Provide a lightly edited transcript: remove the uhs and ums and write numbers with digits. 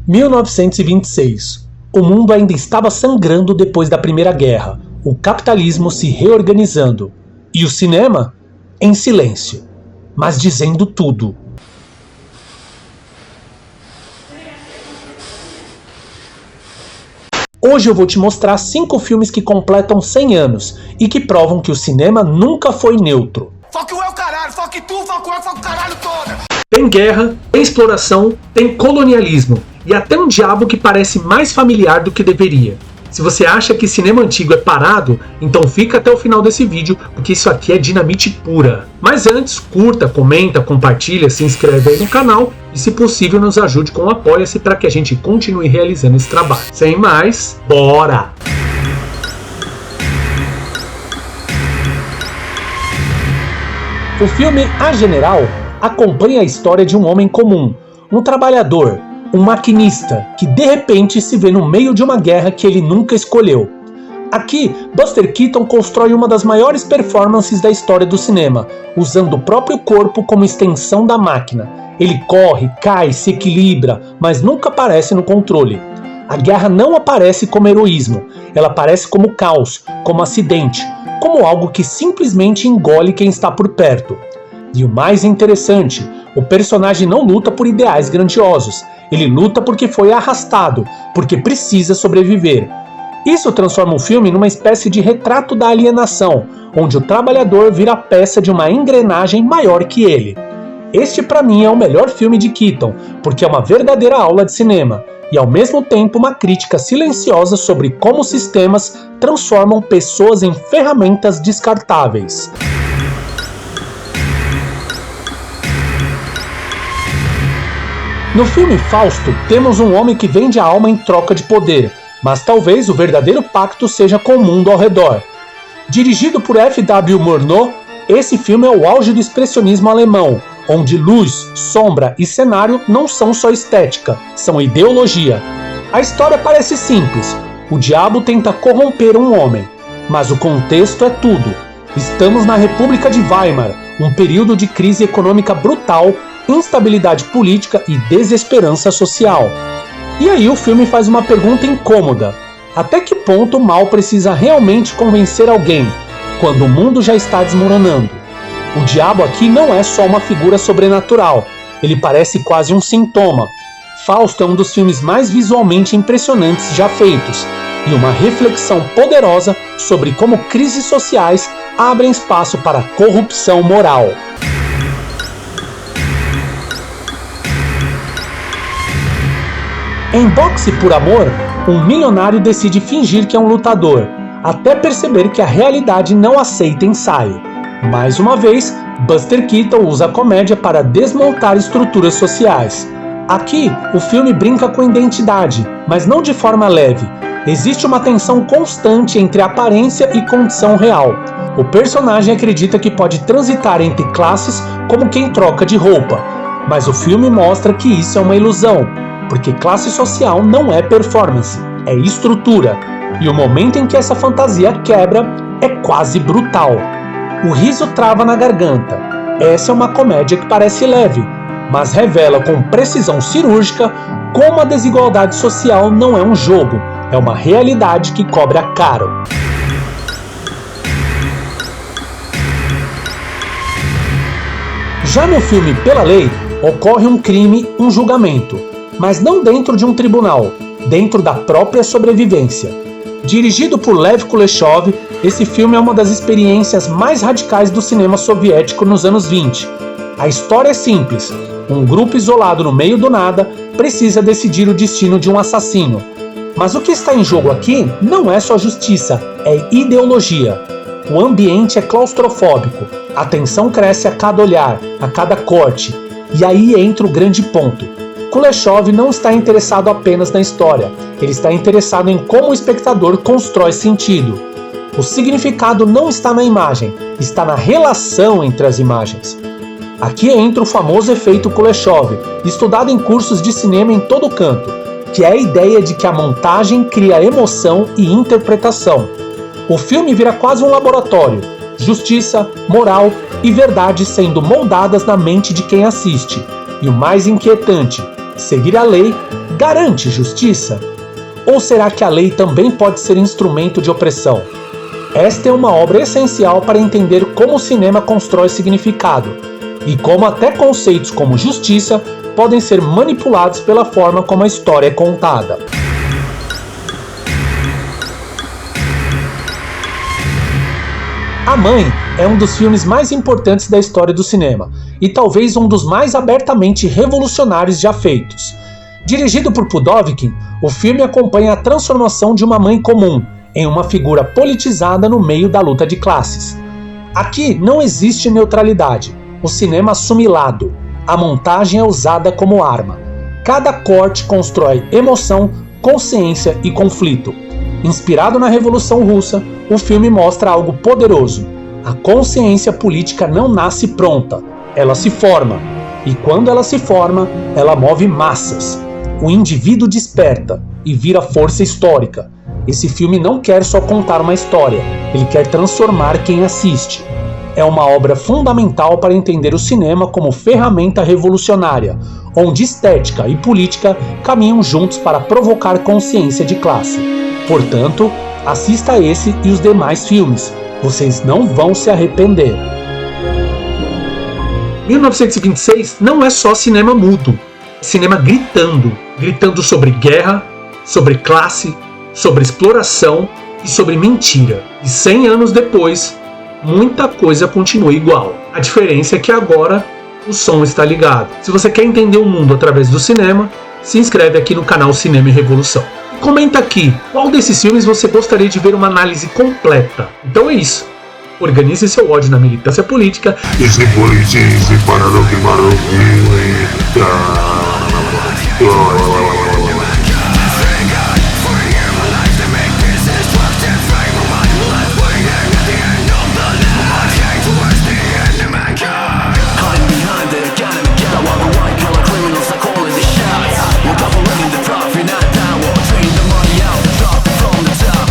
1926. O mundo ainda estava sangrando depois da Primeira Guerra, o capitalismo se reorganizando. E o cinema? Em silêncio, mas dizendo tudo. Hoje eu vou te mostrar 5 filmes que completam 100 anos e que provam que o cinema nunca foi neutro. Foca o caralho, foca tu, foca o caralho toda. Tem guerra, tem exploração, tem colonialismo e até um diabo que parece mais familiar do que deveria. Se você acha que cinema antigo é parado, então fica até o final desse vídeo, porque isso aqui é dinamite pura. Mas antes, curta, comenta, compartilha, se inscreve aí no canal e, se possível, nos ajude com o Apoia-se para que a gente continue realizando esse trabalho. Sem mais, bora! O filme A General acompanha a história de um homem comum, um trabalhador, um maquinista, que de repente se vê no meio de uma guerra que ele nunca escolheu. Aqui, Buster Keaton constrói uma das maiores performances da história do cinema, usando o próprio corpo como extensão da máquina. Ele corre, cai, se equilibra, mas nunca aparece no controle. A guerra não aparece como heroísmo, ela aparece como caos, como acidente, como algo que simplesmente engole quem está por perto. E o mais interessante, o personagem não luta por ideais grandiosos, ele luta porque foi arrastado, porque precisa sobreviver. Isso transforma o filme numa espécie de retrato da alienação, onde o trabalhador vira peça de uma engrenagem maior que ele. Este para mim é o melhor filme de Keaton, porque é uma verdadeira aula de cinema, e ao mesmo tempo uma crítica silenciosa sobre como sistemas transformam pessoas em ferramentas descartáveis. No filme Fausto, temos um homem que vende a alma em troca de poder, mas talvez o verdadeiro pacto seja com o mundo ao redor. Dirigido por F.W. Murnau, esse filme é o auge do expressionismo alemão, onde luz, sombra e cenário não são só estética, são ideologia. A história parece simples, o diabo tenta corromper um homem, mas o contexto é tudo. Estamos na República de Weimar, um período de crise econômica brutal, instabilidade política e desesperança social. E aí o filme faz uma pergunta incômoda: até que ponto o mal precisa realmente convencer alguém, quando o mundo já está desmoronando? O diabo aqui não é só uma figura sobrenatural, ele parece quase um sintoma. Fausto é um dos filmes mais visualmente impressionantes já feitos, e uma reflexão poderosa sobre como crises sociais abrem espaço para corrupção moral. Em Boxe por Amor, um milionário decide fingir que é um lutador, até perceber que a realidade não aceita ensaio. Mais uma vez, Buster Keaton usa a comédia para desmontar estruturas sociais. Aqui, o filme brinca com identidade, mas não de forma leve. Existe uma tensão constante entre aparência e condição real. O personagem acredita que pode transitar entre classes como quem troca de roupa, mas o filme mostra que isso é uma ilusão, porque classe social não é performance, é estrutura, e o momento em que essa fantasia quebra é quase brutal. O riso trava na garganta. Essa é uma comédia que parece leve, mas revela com precisão cirúrgica como a desigualdade social não é um jogo, é uma realidade que cobra caro. Já no filme Pela Lei, ocorre um crime, um julgamento, mas não dentro de um tribunal, dentro da própria sobrevivência. Dirigido por Lev Kuleshov, esse filme é uma das experiências mais radicais do cinema soviético nos anos 20. A história é simples, um grupo isolado no meio do nada precisa decidir o destino de um assassino. Mas o que está em jogo aqui não é só justiça, é ideologia. O ambiente é claustrofóbico, a tensão cresce a cada olhar, a cada corte, e aí entra o grande ponto. Kuleshov não está interessado apenas na história, ele está interessado em como o espectador constrói sentido. O significado não está na imagem, está na relação entre as imagens. Aqui entra o famoso efeito Kuleshov, estudado em cursos de cinema em todo canto, que é a ideia de que a montagem cria emoção e interpretação. O filme vira quase um laboratório, justiça, moral e verdade sendo moldadas na mente de quem assiste. E o mais inquietante, seguir a lei garante justiça? Ou será que a lei também pode ser instrumento de opressão? Esta é uma obra essencial para entender como o cinema constrói significado e como até conceitos como justiça podem ser manipulados pela forma como a história é contada. A Mãe é um dos filmes mais importantes da história do cinema e talvez um dos mais abertamente revolucionários já feitos. Dirigido por Pudovkin, o filme acompanha a transformação de uma mãe comum em uma figura politizada no meio da luta de classes. Aqui não existe neutralidade, o cinema assume lado, a montagem é usada como arma. Cada corte constrói emoção, consciência e conflito. Inspirado na Revolução Russa, o filme mostra algo poderoso. A consciência política não nasce pronta, ela se forma. E quando ela se forma, ela move massas. O indivíduo desperta e vira força histórica. Esse filme não quer só contar uma história, ele quer transformar quem assiste. É uma obra fundamental para entender o cinema como ferramenta revolucionária, onde estética e política caminham juntos para provocar consciência de classe. Portanto, assista a esse e os demais filmes. Vocês não vão se arrepender. 1926 não é só cinema mudo. É cinema gritando sobre guerra, sobre classe, sobre exploração e sobre mentira. E 100 anos depois, muita coisa continua igual. A diferença é que agora o som está ligado. Se você quer entender o mundo através do cinema, se inscreve aqui no canal Cinema e Revolução. Comenta aqui qual desses filmes você gostaria de ver uma análise completa. Então é isso. Organize seu ódio na militância política e se politize para não queimar o